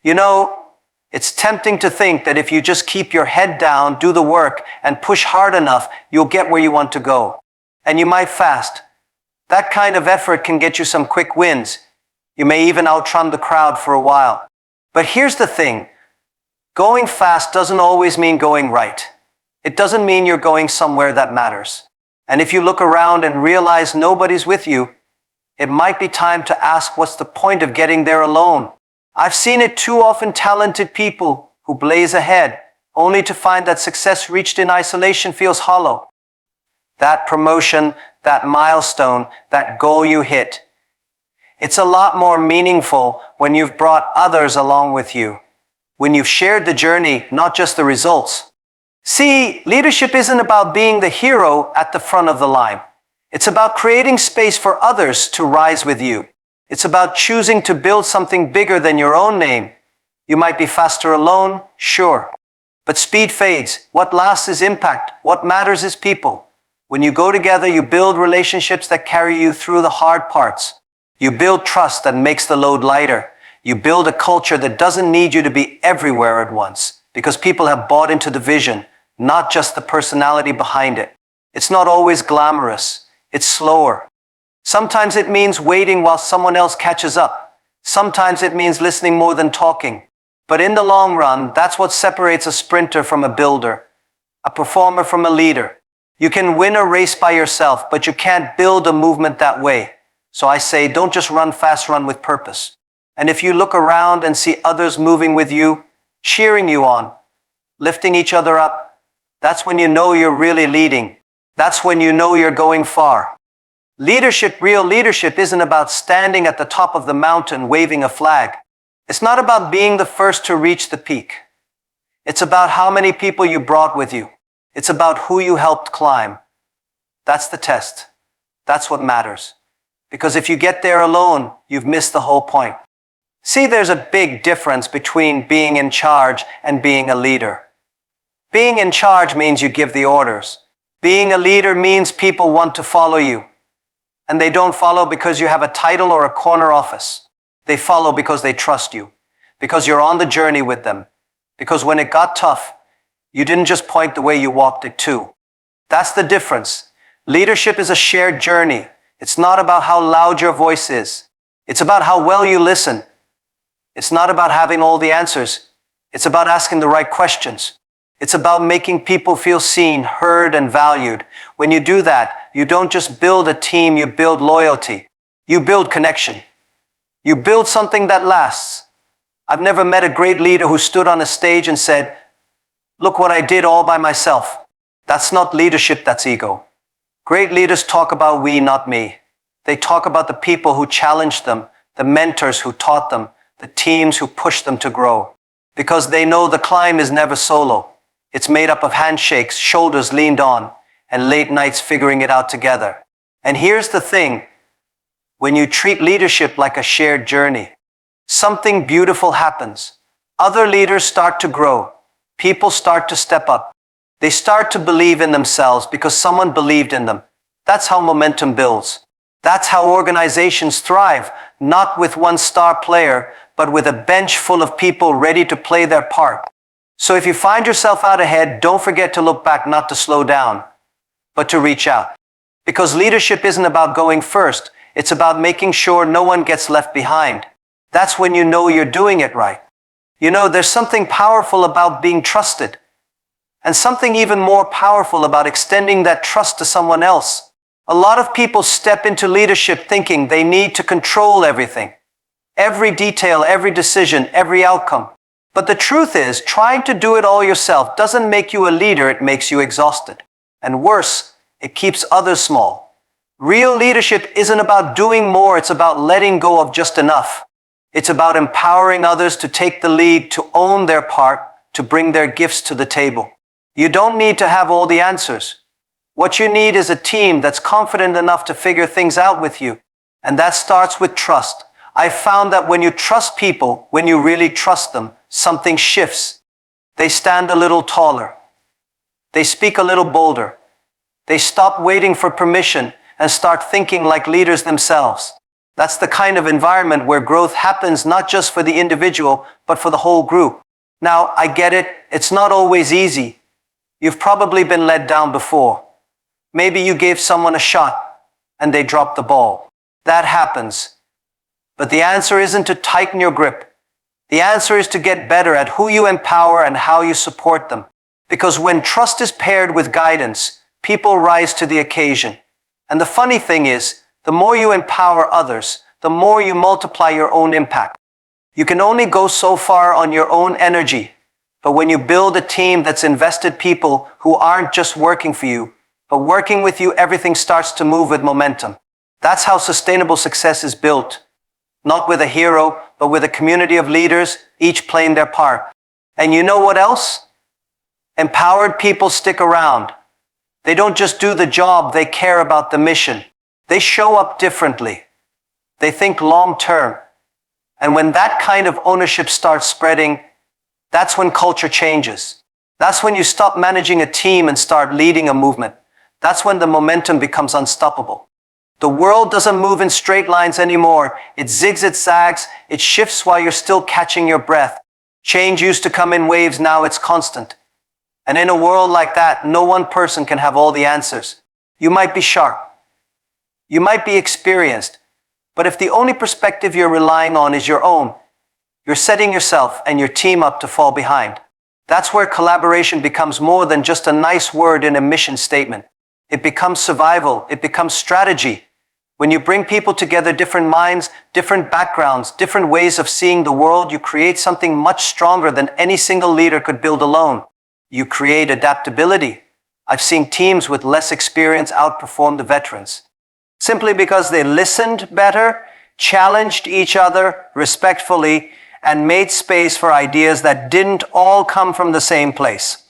You know, it's tempting to think that if you just keep your head down, do the work, and push hard enough, you'll get where you want to go. And you might fast. That kind of effort can get you some quick wins. You may even outrun the crowd for a while. But here's the thing. Going fast doesn't always mean going right. It doesn't mean you're going somewhere that matters. And if you look around and realize nobody's with you, it might be time to ask what's the point of getting there alone. I've seen it too often, talented people who blaze ahead, only to find that success reached in isolation feels hollow. That promotion, that milestone, that goal you hit, it's a lot more meaningful when you've brought others along with you, when you've shared the journey, not just the results. See, leadership isn't about being the hero at the front of the line. It's about creating space for others to rise with you. It's about choosing to build something bigger than your own name. You might be faster alone, sure. But speed fades. What lasts is impact. What matters is people. When you go together, you build relationships that carry you through the hard parts. You build trust that makes the load lighter. You build a culture that doesn't need you to be everywhere at once, because people have bought into the vision, not just the personality behind it. It's not always glamorous. It's slower. Sometimes it means waiting while someone else catches up. Sometimes it means listening more than talking. But in the long run, that's what separates a sprinter from a builder, a performer from a leader. You can win a race by yourself, but you can't build a movement that way. So I say, don't just run fast, run with purpose. And if you look around and see others moving with you, cheering you on, lifting each other up, that's when you know you're really leading. That's when you know you're going far. Leadership, real leadership, isn't about standing at the top of the mountain waving a flag. It's not about being the first to reach the peak. It's about how many people you brought with you. It's about who you helped climb. That's the test. That's what matters. Because if you get there alone, you've missed the whole point. See, there's a big difference between being in charge and being a leader. Being in charge means you give the orders. Being a leader means people want to follow you. And they don't follow because you have a title or a corner office. They follow because they trust you, because you're on the journey with them, because when it got tough, you didn't just point the way you walked it too. That's the difference. Leadership is a shared journey. It's not about how loud your voice is. It's about how well you listen. It's not about having all the answers. It's about asking the right questions. It's about making people feel seen, heard, and valued. When you do that, you don't just build a team, you build loyalty. You build connection. You build something that lasts. I've never met a great leader who stood on a stage and said, "Look what I did all by myself." That's not leadership, that's ego. Great leaders talk about we, not me. They talk about the people who challenged them, the mentors who taught them, the teams who pushed them to grow. Because they know the climb is never solo. It's made up of handshakes, shoulders leaned on, and late nights figuring it out together. And here's the thing. When you treat leadership like a shared journey, something beautiful happens. Other leaders start to grow. People start to step up. They start to believe in themselves because someone believed in them. That's how momentum builds. That's how organizations thrive, not with one star player, but with a bench full of people ready to play their part. So if you find yourself out ahead, don't forget to look back, not to slow down, but to reach out. Because leadership isn't about going first. It's about making sure no one gets left behind. That's when you know you're doing it right. You know, there's something powerful about being trusted, and something even more powerful about extending that trust to someone else. A lot of people step into leadership thinking they need to control everything. Every detail, every decision, every outcome. But the truth is, trying to do it all yourself doesn't make you a leader, it makes you exhausted. And worse, it keeps others small. Real leadership isn't about doing more, it's about letting go of just enough. It's about empowering others to take the lead, to own their part, to bring their gifts to the table. You don't need to have all the answers. What you need is a team that's confident enough to figure things out with you. And that starts with trust. I found that when you trust people, when you really trust them, something shifts. They stand a little taller. They speak a little bolder. They stop waiting for permission and start thinking like leaders themselves. That's the kind of environment where growth happens not just for the individual, but for the whole group. Now, I get it. It's not always easy. You've probably been let down before. Maybe you gave someone a shot and they dropped the ball. That happens. But the answer isn't to tighten your grip. The answer is to get better at who you empower and how you support them. Because when trust is paired with guidance, people rise to the occasion. And the funny thing is, the more you empower others, the more you multiply your own impact. You can only go so far on your own energy. But when you build a team that's invested people who aren't just working for you, but working with you, everything starts to move with momentum. That's how sustainable success is built. Not with a hero, but with a community of leaders, each playing their part. And you know what else? Empowered people stick around. They don't just do the job, they care about the mission. They show up differently. They think long term. And when that kind of ownership starts spreading, that's when culture changes. That's when you stop managing a team and start leading a movement. That's when the momentum becomes unstoppable. The world doesn't move in straight lines anymore. It zigs, it zags, it shifts while you're still catching your breath. Change used to come in waves, now it's constant. And in a world like that, no one person can have all the answers. You might be sharp. You might be experienced. But if the only perspective you're relying on is your own, you're setting yourself and your team up to fall behind. That's where collaboration becomes more than just a nice word in a mission statement. It becomes survival. It becomes strategy. When you bring people together, different minds, different backgrounds, different ways of seeing the world, you create something much stronger than any single leader could build alone. You create adaptability. I've seen teams with less experience outperform the veterans, simply because they listened better, challenged each other respectfully, and made space for ideas that didn't all come from the same place.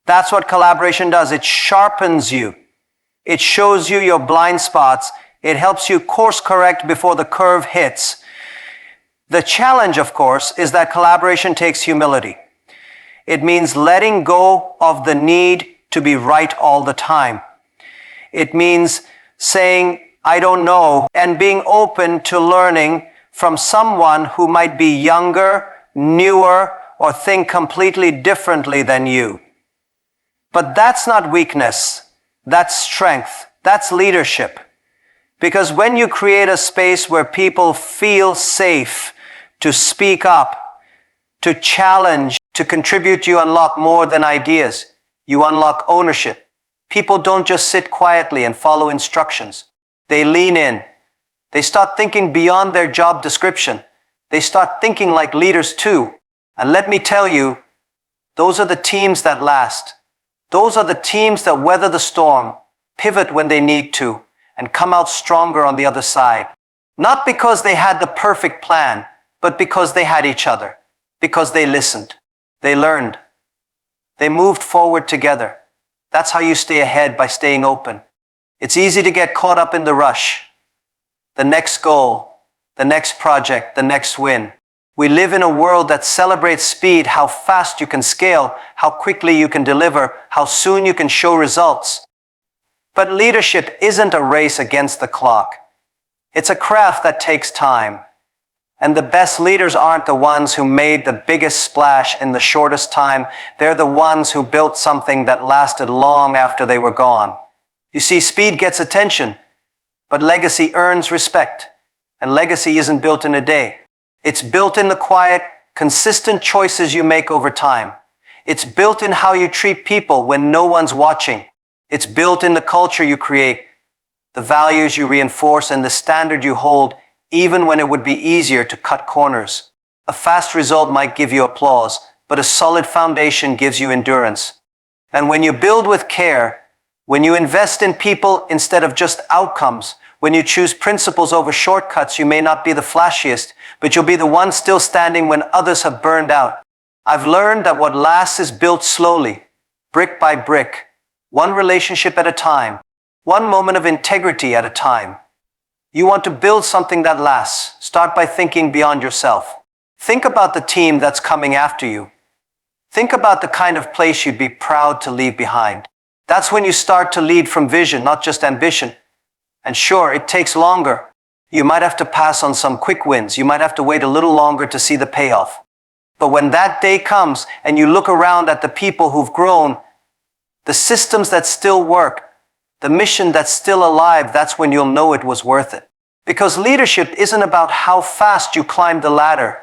That's what collaboration does. It sharpens you. It shows you your blind spots. It helps you course correct before the curve hits. The challenge, of course, is that collaboration takes humility. It means letting go of the need to be right all the time. It means saying, I don't know, and being open to learning from someone who might be younger, newer, or think completely differently than you. But that's not weakness. That's strength. That's leadership. Because when you create a space where people feel safe to speak up, to challenge, to contribute, you unlock more than ideas. You unlock ownership. People don't just sit quietly and follow instructions. They lean in. They start thinking beyond their job description. They start thinking like leaders too. And let me tell you, those are the teams that last. Those are the teams that weather the storm, pivot when they need to, and come out stronger on the other side. Not because they had the perfect plan, but because they had each other. Because they listened. They learned. They moved forward together. That's how you stay ahead, by staying open. It's easy to get caught up in the rush. The next goal, the next project, the next win. We live in a world that celebrates speed, how fast you can scale, how quickly you can deliver, how soon you can show results. But leadership isn't a race against the clock. It's a craft that takes time. And the best leaders aren't the ones who made the biggest splash in the shortest time. They're the ones who built something that lasted long after they were gone. You see, speed gets attention, but legacy earns respect. And legacy isn't built in a day. It's built in the quiet, consistent choices you make over time. It's built in how you treat people when no one's watching. It's built in the culture you create, the values you reinforce, and the standard you hold, even when it would be easier to cut corners. A fast result might give you applause, but a solid foundation gives you endurance. And when you build with care, when you invest in people instead of just outcomes, when you choose principles over shortcuts, you may not be the flashiest, but you'll be the one still standing when others have burned out. I've learned that what lasts is built slowly, brick by brick, one relationship at a time, one moment of integrity at a time. You want to build something that lasts. Start by thinking beyond yourself. Think about the team that's coming after you. Think about the kind of place you'd be proud to leave behind. That's when you start to lead from vision, not just ambition. And sure, it takes longer. You might have to pass on some quick wins. You might have to wait a little longer to see the payoff. But when that day comes and you look around at the people who've grown, the systems that still work, the mission that's still alive, that's when you'll know it was worth it. Because leadership isn't about how fast you climb the ladder.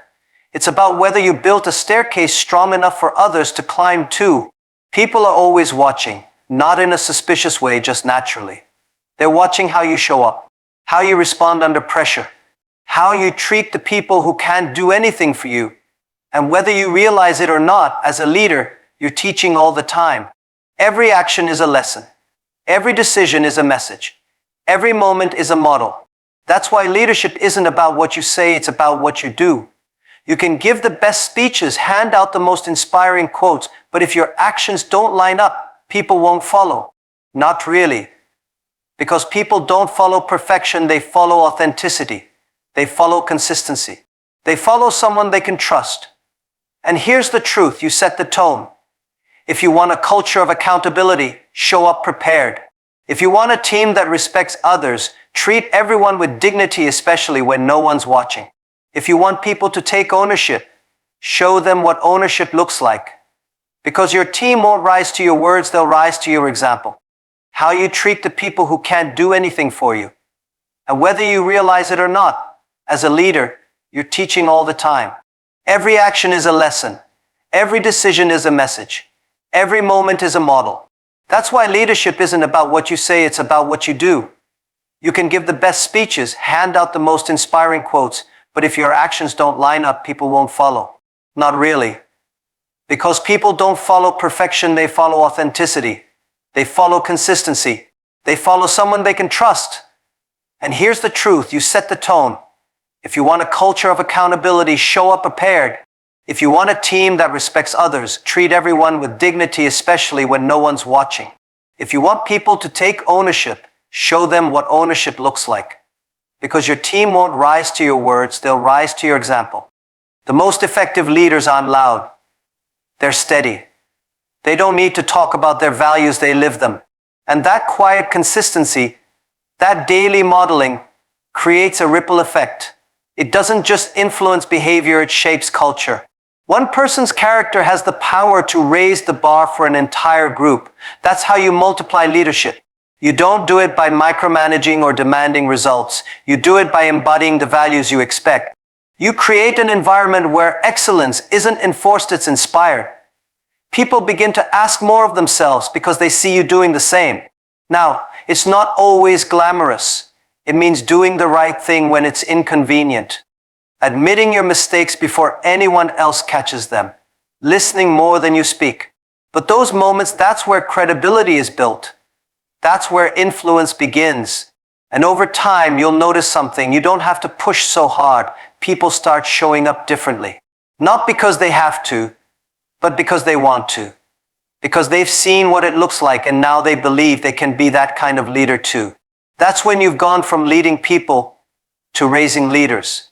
It's about whether you built a staircase strong enough for others to climb too. People are always watching, not in a suspicious way, just naturally. They're watching how you show up, how you respond under pressure, how you treat the people who can't do anything for you. And whether you realize it or not, as a leader, you're teaching all the time. Every action is a lesson. Every decision is a message. Every moment is a model. That's why leadership isn't about what you say, it's about what you do. You can give the best speeches, hand out the most inspiring quotes, but if your actions don't line up, people won't follow. Not really. Because people don't follow perfection, they follow authenticity. They follow consistency. They follow someone they can trust. And here's the truth, you set the tone. If you want a culture of accountability, show up prepared. If you want a team that respects others, treat everyone with dignity, especially when no one's watching. If you want people to take ownership, show them what ownership looks like. Because your team won't rise to your words, they'll rise to your example. How you treat the people who can't do anything for you. And whether you realize it or not, as a leader, you're teaching all the time. Every action is a lesson. Every decision is a message. Every moment is a model. That's why leadership isn't about what you say, it's about what you do. You can give the best speeches, hand out the most inspiring quotes, but if your actions don't line up, people won't follow. Not really. Because people don't follow perfection, they follow authenticity. They follow consistency. They follow someone they can trust. And here's the truth, you set the tone. If you want a culture of accountability, show up prepared. If you want a team that respects others, treat everyone with dignity, especially when no one's watching. If you want people to take ownership, show them what ownership looks like. Because your team won't rise to your words, they'll rise to your example. The most effective leaders aren't loud. They're steady. They don't need to talk about their values, they live them. And that quiet consistency, that daily modeling, creates a ripple effect. It doesn't just influence behavior, it shapes culture. One person's character has the power to raise the bar for an entire group. That's how you multiply leadership. You don't do it by micromanaging or demanding results. You do it by embodying the values you expect. You create an environment where excellence isn't enforced, it's inspired. People begin to ask more of themselves because they see you doing the same. Now, it's not always glamorous. It means doing the right thing when it's inconvenient. Admitting your mistakes before anyone else catches them. Listening more than you speak. But those moments, that's where credibility is built. That's where influence begins. And over time, you'll notice something. You don't have to push so hard. People start showing up differently. Not because they have to, but because they want to. Because they've seen what it looks like and now they believe they can be that kind of leader too. That's when you've gone from leading people to raising leaders.